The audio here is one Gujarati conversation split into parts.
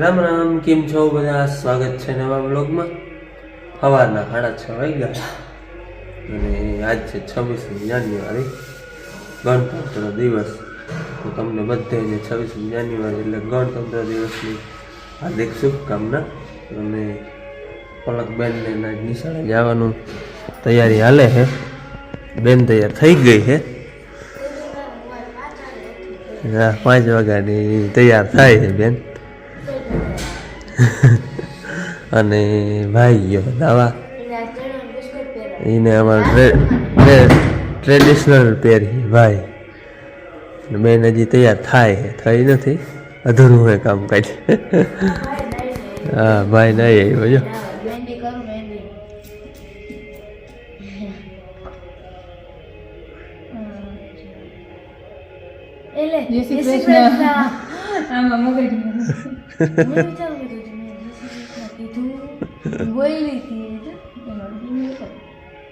રામ રામ, કેમ છો બધા? સ્વાગત છે નવા બ્લોગમાં. સવારના 6:30 વાગ્યા અને આજ છે 26મી જાન્યુઆરી, ગણતંત્ર દિવસ. તો તમને બધાને 26મી જાન્યુઆરી એટલે ગણતંત્ર દિવસની હાર્દિક શુભકામના. અને પલકબેનને નિશાળે જવાનું તૈયારી હાલે છે. બેન તૈયાર થઈ ગઈ છે. હા, 5 વાગ્યાની તૈયાર થાય છે બેન. અને ભાઈ ગયો દાવા, એને અમારે ટ્રેડિશનલ પહેરી ભાઈ. બેન હજી તૈયાર થાય છે, થઈ નથી, અધૂરું હોય કામકાજ. હા, ભાઈ નહીં આવ્યો જો.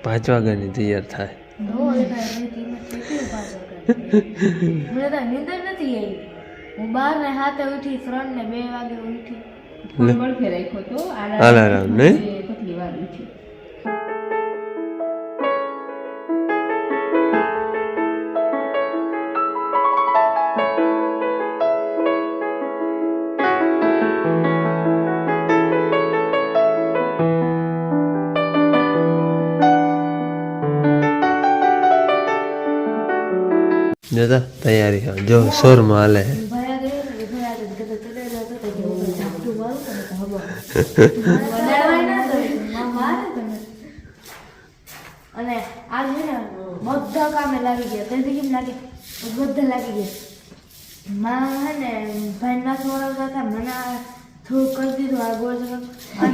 પાંચ વાગ્યાની તૈયાર થાય. અલાર્મ નહીં. જોતા તૈયારી જો શોરમાં હાલે. અને આજ છે ને બધા કામે લાગી ગયા. તેથી કેમ લાગે બધા લાગી ગયા. માં હે ને ભાઈ ના સોળા હતા, મને થોડું કરી દીધું આ ગોળ. અને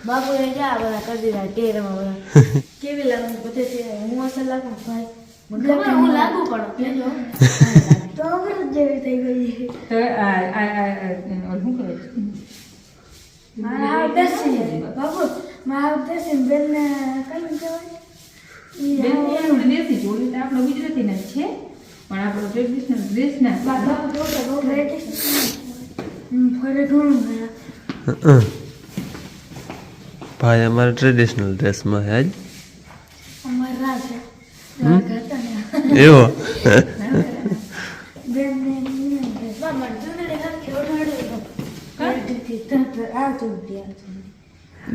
બાપુએ જા બધા કરી દીધા ટેરમાં બધા. કેવી લાગે બધે હું અસર લાગુ ભાઈ, હું લાગુ પણ તો અમૃત જેવી થઈ ગઈ. મારા દર્શન બાપુ, મારા દર્શન બેનને કઈ કહેવાય દેશી જોડી તો આપણો ગુજરાતીના જ છે, પણ આપણો ટ્રેડિશનલ ડ્રેસના ફરે ઘણું ભાઈ અમારે ટ્રેડિશનલ ડ્રેસમાં છે આજ. અમારા એવો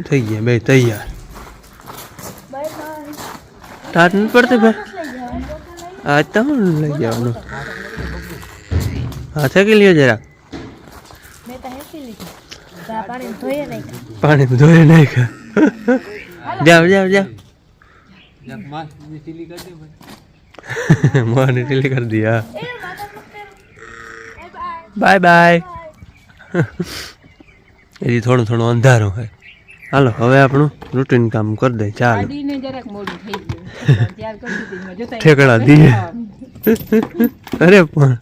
થઈ ગયા બે તૈયાર. ટાટ નથી પડતી ભાઈ, આજ તો હું લઈ જવાનું. હા, થકી લ્યો જરા. પાણી ધોઈ નાખ્યા. જાવ જાવ જાવ. મોહની ટીલી કરી દી. હા, બાય બાય. હજી થોડું થોડું અંધારું હોય. હાલો હવે આપણું રૂટીન કામ કરી દે. ચાલો ઠેકડા દીએ. અરે પણ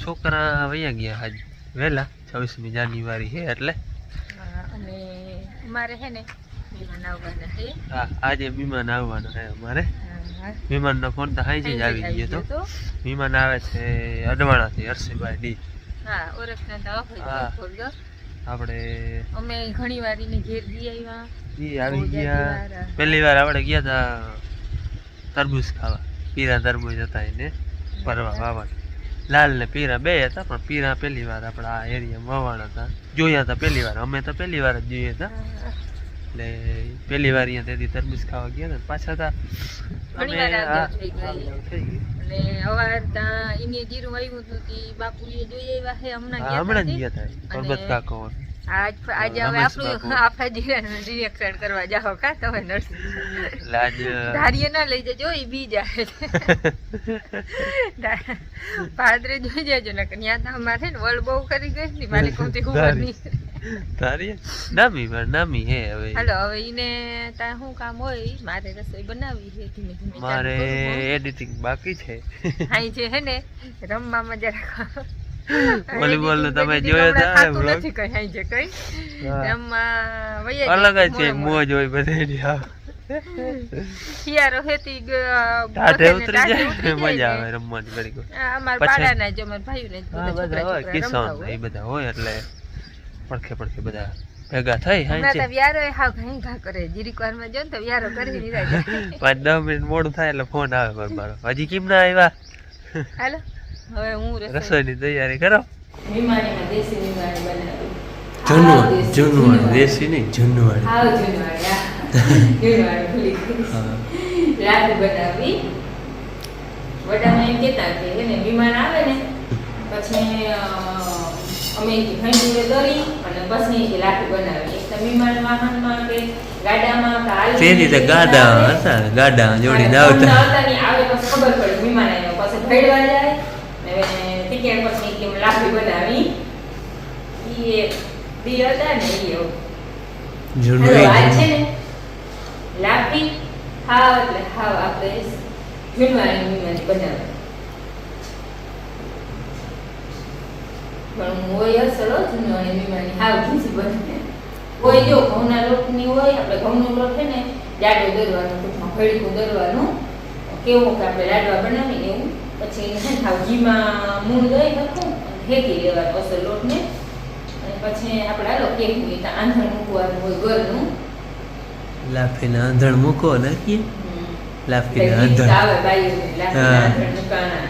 છોકરા વયા ગયા આજ વહેલા. 26મી જાન્યુઆરી છે એટલે. અને અમારે છે ને મહેમાન આવવાના છે. હા, આજે મહેમાન આવવાના છે અમારે. મહેમાનનો ફોન તો હાઈ જ આવી ગયો તો. મહેમાન આવે છે અડવાણાથી, હર્ષિભાઈ ડી. હા, ઓળખના તો આપણે અમે ઘણી વાર એને ઘેર દી આવ્યા. ઈ આવી ગયા. પહેલી વાર આપણે ગયા હતા તરબૂચ ખાવા. પીરા તરબૂચ હતા એને પરવા વાવણ. લાલ ને પીરા બે હતા, પણ પીરા પહેલી વાર આપણા આ એરિયામાં વવાણ હતા. જોયા હતા પહેલી વાર, અમે તો પહેલી વાર જ જોઈએ હતા. એટલે પહેલી વાર અહીંયા તેથી તરબૂચ ખાવા ગયા હતા. પાછા હતા અમે થઈ ગઈ. અને અવાર ત્યાં એને જીરું આવ્યું હતું તે બાપુએ જોઈ આવ્યા છે. હમણાં જ ગયા હતા પરબત કાકો. આજે હવે આપણું આપણા જીરાનું રિએક્શન કરવા જાઓ કા તમે નર્સ ધારીએ ના લઈ જજો, એ બી જાય. પાદરે જોઈ જાજો ને ત્યાં તો અમારે ને વળ બહુ કરી ગઈ ને મારે કોતી ખબર નહીં. તારી નામી પણ નામી હે હવે હાલો હવે ઈને તા શું કામ હોય મારે રસોઈ બનાવી છે ધીમે ધીમે મારે એડિટિંગ બાકી છે હાઈ છે હે ને રમવામાં જરા વોલીબોલ નો તમે જોયો હતા વ્લોગ નથી કઈ હાઈ છે કઈ રમવા વયા અલગ જ છે મોજ હોય બધે શિયાળો હેતી ટાઢે ઉતરી જાય મજા આવે રમવાની ઘડી કો અમાર પાડાના જ અમાર ભાઈઓને બધા હોય કિસાન એ બધા હોય એટલે પડખે બધા ભેગા થઈ હાઈ છે વ્યારો હાવ ઘણી ઘા કરે જીરીક વારમાં જો ને તો વ્યારો કરી નિરાય 5-10 મિનિટ મોડું થાય એટલે ફોન આવે મારો હજી કેમ ના આવ્યા હાલો હવે હું રસોઈની તૈયારી કરો વિમાણીમાં દેશી વિમાણી બનાવી જૂનવાણી દેશી નહીં જૂનવાણી હાવ જૂનવાણી જૂનવાણી ભૂલી લાડુ બનાવી વડામાં એમ કહેતા કે એને વિમાન આવે ને પછી અમે ફેંડીને દરી અને પછી લાડુ બનાવી એક તો વિમાન વાહનમાં કે ગાડામાં કે હાલ તે રીતે ગાડા હતા ગાડા જોડીને આવતા આવે પછી ખબર પડે વિમાન આવ્યો પછી ફેડવા જાય ને ટિકિટ પછી કેમ લાડુ બનાવી ઈ દી હતા ને ઈ જૂનવાણી છે ને લાપી હાવ એટલે હાવ આપણે જૂનવાણી વિમાન બનાવે પણ હોય અસર જૂનવાણી વિમાની હાવ ઘીસી બને કોઈ જો ઘઉંના લોટની હોય આપણે ઘઉંનો લોટ છે ને જાડો દરવાનું ટૂંકમાં ફળીકું દરવાનું કેવું કે આપણે લાડવા બનાવીને એવું પછી એને છે ને હાવ ઘીમાં મૂળ દઈ નાખું હેકી લેવાનું અસર લોટને અને પછી આપણે હાલો કેવું હોય તો આંધણ મૂકવાનું હોય ઘરનું લાફીને આંધણ મૂકો નાખીએ લાફીને આવે આંધણ બાઈઓને લાફીને આંધણ મૂકાણા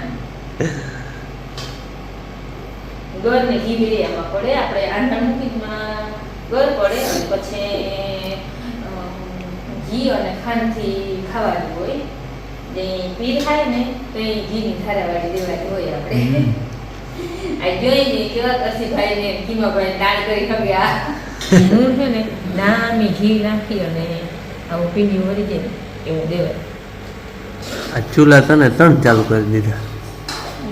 ગર ને ઘી મીડી એમાં પડે આપણે આંધણ મૂકીમાં ગર પડે અને પછી ઘી અને ખાંડથી ખાવાનું હોય જે પીર ખાય ને તો એ ઘીની ધારાવાળી દેવાની હોય આપણે આ જોઈ ને કેવા કસીભાઈ ને કીમાભાઈ દાળ કરી ખગ્યા હું છે ને નામી ઘી નાખી અને આવું પીંડી વળી જાય એવું દેવાય આ ચૂલા તને 3 ચાલુ કરી દીધા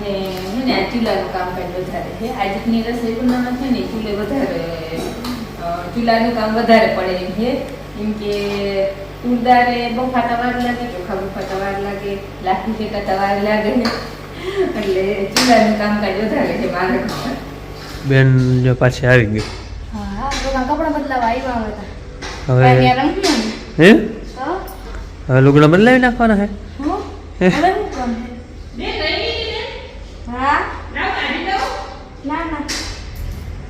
ને હે ને આ ચૂલાનું કામકાજ વધારે છે આજની રસોઈ બનાવવા છે ને ચૂલે વધારે ચૂલાનું કામ વધારે પડે એમ છે કેમ કે તુરદારે બફાતા વાર લાગે ચોખા બફાતા વાર લાગે લાખી ફેંકાતા વાર લાગે એટલે ચૂલાનું કામકાજ વધારે છે મારે બેન જો પાછી આવી ગઈ હા કપડા બદલાવા આવ્યા હતા હવે હે હવે લુગડા બદલાવી નાખવાના હે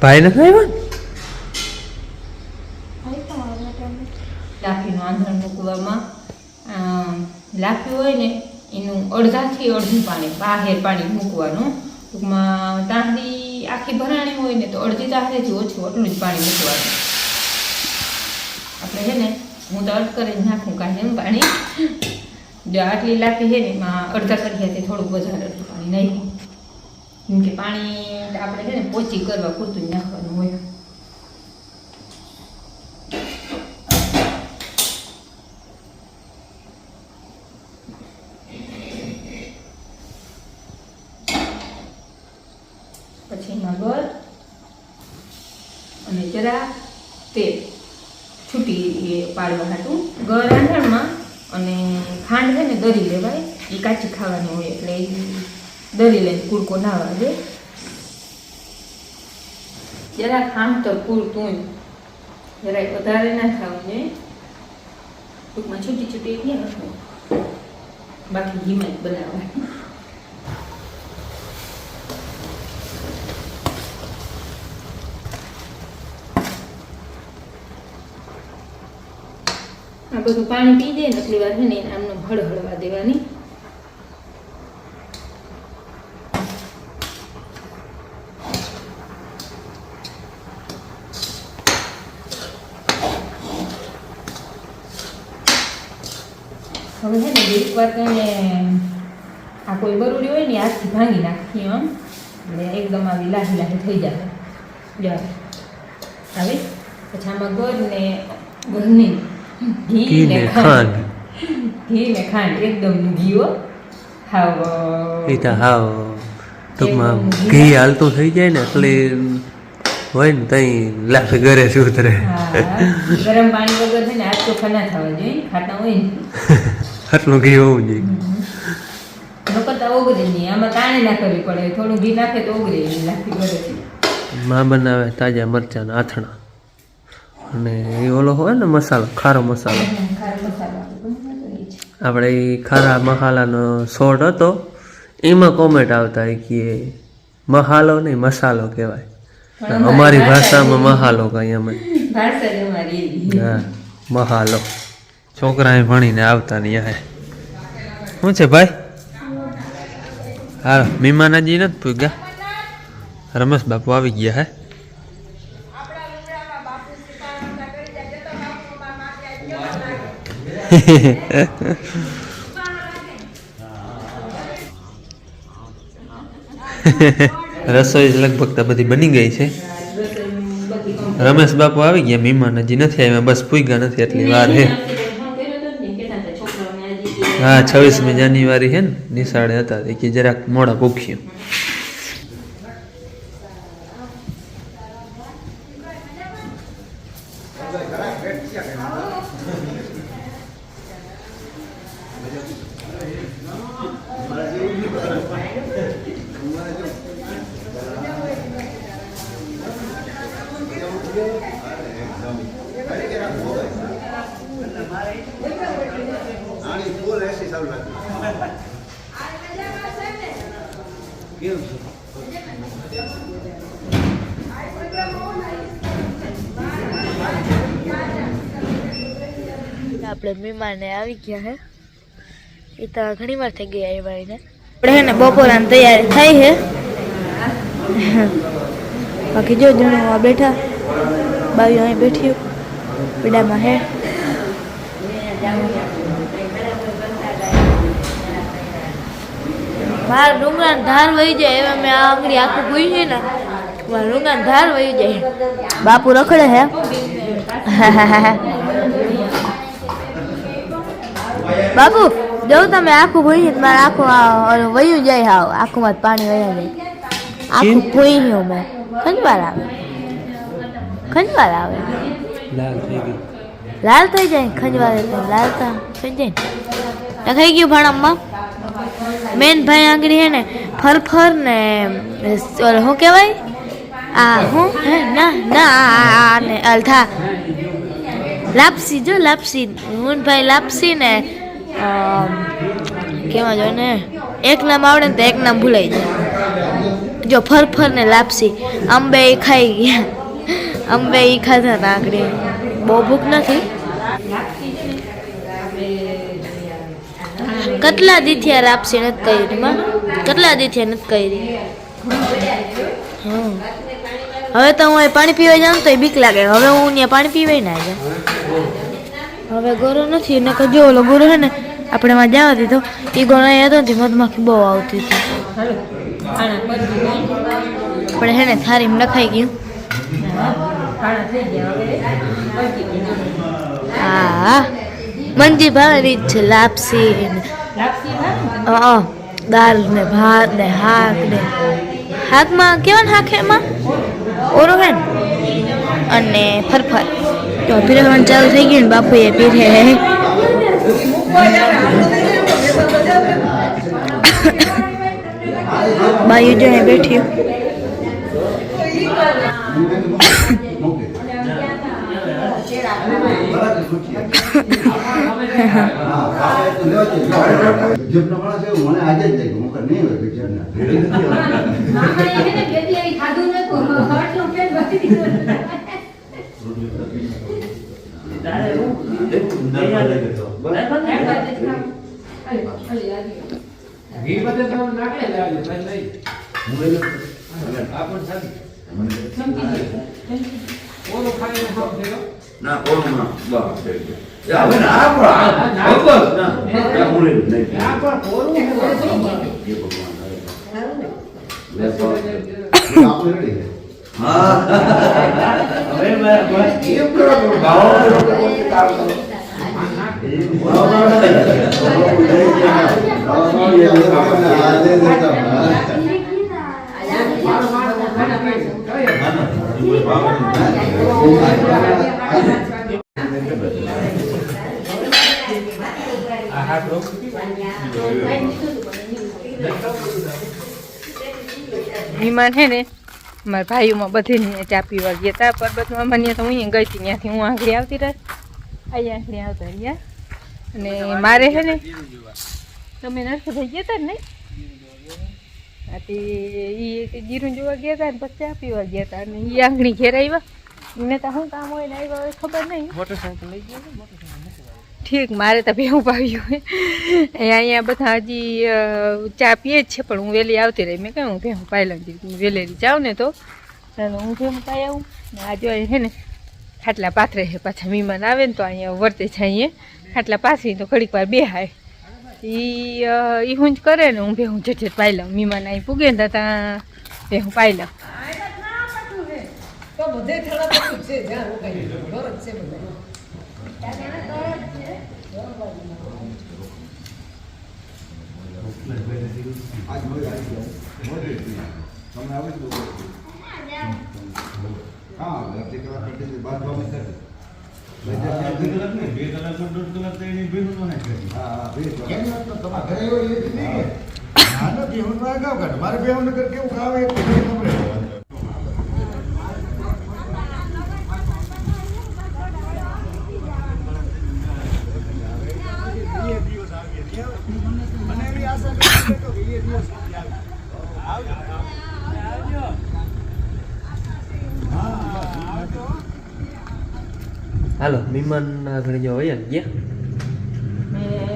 ભાઈ નથી આવ્યા લાફીનું આંધણ મૂકવામાં લાફી હોય ને એનું અડધાથી અડધું પાણી બહાર પાણી મૂકવાનું ટૂંકમાં તાંડી આખી ભરાણી હોય ને તો અડધી તાંડીથી ઓછું એટલું જ પાણી મૂકવાનું આપણે છે ને હું તો અર્ધ કરીને નાખું કાઢીને પાણી જો આટલી લાફી છે ને એમાં અડધા કઢિયાથી થોડુંક વધારે અડધું પાણી નાખ્યું કેમ કે પાણી આપણે છે ને પોચી કરવા પૂરતું જ નાખવાનું હોય પછી એમાં ગળ અને જરા તેલ છૂટી પાડવા હાટું ગળ રાંધણમાં અને ખાંડ છે ને દરી લેવાય એ કાચી ખાવાની હોય એટલે એ દરી લઈને કુડકો ના વાગે જરા ખાંડ તો પૂરતું જરા વધારે ના ખાવું જોઈએ ટૂંકમાં છૂટી છૂટી ક્યાં નાખવું બાકી ઘીમાં જ બનાવવાનું આ બધું પાણી પી દે ને એટલી વાર છે ને આમને હળહળવા દેવાની હવે છે ને એક વાર કહીને આ કોઈ બરુડી હોય ને હાથથી ભાંગી નાખીએ આમ એટલે એકદમ આવી લાહી લાહી થઈ જાય જાય હવે પછી આમાં ગળ ને ઘરની ઘી ને ખાંડ એકદમ ઘીઓ હાવ એ તો હાવ ટૂંકમાં ઘી હાલતું થઈ જાય ને એટલે હોય ને તઈ લાખ ઘરે શું ઉતરે હા, ગરમ પાણી વગર છે ને હાથ ચોખ્ખા ના થવા જોઈએ ખાતા હોય ને આટલું ઘી હોવું જોઈએ નકર ઓગળે નહીં આમાં કાણે ના કરવી પડે થોડું ઘી નાખે તો ઓગળે નહીં લાગતી ઘરે માં બનાવે તાજા મરચાંના આથણા અને એ ઓલો હોય ને મસાલો ખારો મસાલો આપણે એ ખારા મસાલાનો શોર્ટ હતો એમાં કોમેન્ટ આવતા કે મસાલો નહીં મસાલો કહેવાય અમારી ભાષામાં મસાલો કહીએ અમે ભાષા જ અમારી એવી. હા મસાલો છોકરાએ ભણીને આવતા ને યા શું છે ભાઈ હા મહેમાનાજી નથી પૂગ્યા રમેશ બાપુ આવી ગયા હે રસોઈ લગભગ તો બધી બની ગઈ છે રમેશ બાપુ આવી ગયા મહેમાન હજી નથી આવ્યા બસ પૂગ્યા નથી એટલી વાર છે હા 26મી જાન્યુઆરી છે ને નિશાળે હતા કે જરાક મોડા ભૂખ્યું આપણે મહેમાન આવી ગયા હે એ તો ઘણી વાર થઈ ગઈ આવ્યા એને આપણે હે ને બપોરાની તૈયારી થઈ છે બાકી જો જણવા બેઠા બાવી અહીં બેઠી પીડામાં હે મારા ડુંગરાની ધાર વહી જાય એવા મેં આ આંગળી આખું પૂઈ છે ને મારા ડુંગરાની ધાર વહી જાય બાપુ રખડે હે બાપુ જો તમે આખું ભૂઈ મારે આખું વયું જાય હાવ આખું માં પાણી વયા જાય આખું ભૂઈ ગયું મેં ખંજવાર આવે લાલ થઈ જાય ખંજવાર લાલ થઈ જાય થઈ ગયું ભણમમાં મેન ભાઈ આંગળી હે ને ફરફર ને શું કહેવાય આ હું હે ના ના ને અલથા લાપસી જો લાપસી હું ભાઈ લાપસી ને કેવા જો ને એક નામ આવડે ને તો એક નામ ભૂલાઈ જાય જો ફરફર ને લાપસી અંબે ખાઈ ગયા અંબે ખાધા હતા આંગળી બહુ ભૂખ નથી કેટલા દીથિયા લાપસી નથી કરી માં કેટલા દીથિયા નથી કરી હવે તો હું પાણી પીવા જાઉં તો બીક લાગે હવે હું ત્યાં પાણી પીવાય ના જાઉં હવે ગોરો નથી ને જો ઓલો ગોરો હે ને આપણે માં જવા દીધો એ ગોરો અહીંયા હતો ને મધમાખી બહુ આવતી હતી પણ હે ને થારી નખાઈ ગયું હા મંજી ભાવે રીત છે લાપસી દાળ ને ભાત ને શાક ને શાકમાં કેવા શાક એમાં ઓરો હે ને અને ફરફર તો પીરસવાનું ચાલુ થઈ ગયું ને બાપુએ પીરે બાયુ જણે બેઠી ના કોરોના બસ યા હવે ના આપણા બસ ના યા બોલે નહીં આપણા કોરો એ ભગવાન આપણે રેડી હા હવે મેં બસ કેમ કરો ભાવ કામ કરો વિમાન હે ને મારા ભાઈઓમાં બધે ચા પીવા ગયા હતા પર્વતમાં મને તો હું ગઈ હતી ત્યાંથી હું આંગળી આવતી રહી અહીંયા આંગળી આવતા રહ્યા અને મારે હે ને તમે નરસભાઈ ગયા હતા ને હા તે એ જીરું જોવા ગયા હતા ને પછી ચા પીવા ગયા હતા અને એ આંગળી ઘેર આવ્યા એને તો શું કામ હોય ને આવ્યા હોય ખબર નહીં મોટરસાઇકલ લઈ ગયા મોટરસાઇકલ ઠીક મારે તો ભેવું પાવ્યું અહીંયા બધા હજી ચા પીએ જ છે પણ હું વહેલી આવતી રહી મેં કહ્યું હું ભેવું પાઈ લઉં વહેલેરી જાઉં ને તો હું ભેવું પાઈ આવું ને આ જો છે ને ખાટલા પાથરે છે પાછા મહેમાન આવે ને તો અહીંયા વર્તે છે અહીંયા ખાટલા પાથરી તો ઘડીક વાર બેહાય એ હું જ કરે ને હું ભેવું ઝટ પાઈ લઉં મહેમાન અહીં પૂગે ને ત્યાં ભેવું પાઈ લઉં મારે બેહું નગર કેવું ખાવે હાલો મહેમાન ઘરે જો હોય ને ગયા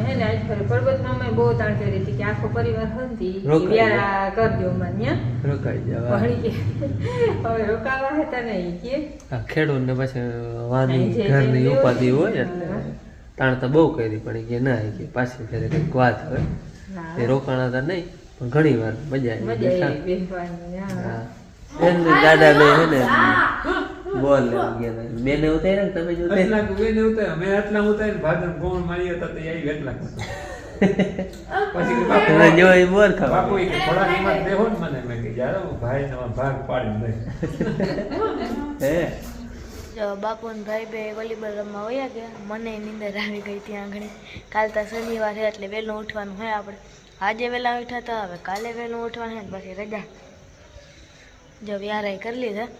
હે ને આજ ફરે પર્વતમાં મેં બહુ તાણ કરી હતી કે આખો પરિવાર હતી રોકાઈ વ્યારા કરજો માન્ય રોકાઈ જવા ભણી કે હવે રોકાવા હતા નહીં કે આ ખેડૂત ને પછી વાની અહીં જે ઘરની જેમ ઉપાધિ વ્યવસ્થિત હોય એટલે તાણ તો બહુ કરી પણ કે ના કે પાછી ફેરે કંઈક વાત હોય હા. એ રોકાણા હતા નહીં પણ ઘણી વાર મજા આવી મજા બેઠા. આવી બેસવાની હા. હા એમને દાદા બે હે ને બોલ લેવા ગયા હતા. બેને ઉતાર્યા ને તમે જો ઉતાર્યા? એટલા બેન ઉતાર્યા અમે આટલા ઉતારીને ભાદર ગોળ મારી હતા તે આવી એટલા પછી કે બાપુ તમે જો એ બોર ખાવા બાપુ એ કે થોડા નિમત દેહો ને મને મેં કે યાર હું ભાઈ નો ભાગ પાડી દઈ હે જો બાપુ ને ભાઈ બે વોલીબોલ રમવા વયા ગયા મને નીંદર આવી ગઈ ત્યાં ઘણી કાલ તો શનિવાર છે એટલે વહેલું ઉઠવાનું હોય આપણે આજે વહેલા ઉઠ્યા તો હવે કાલે વહેલું ઉઠવાનું છે ને પછી રજા જો વ્યારાઈ કરી લીધા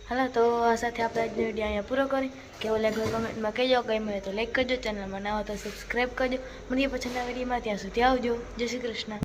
હાલો તો આ સાથે આપણે આજનો વિડીયો અહીંયા પૂરો કરી કેવો લાગ્યો કમેન્ટમાં કહેજો ગમ્યું હોય તો લાઈક કરજો ચેનલમાં ના હોય તો સબસ્ક્રાઈબ કરજો મળીએ પછીના વિડીયોમાં ત્યાં સુધી આવજો જય શ્રી કૃષ્ણ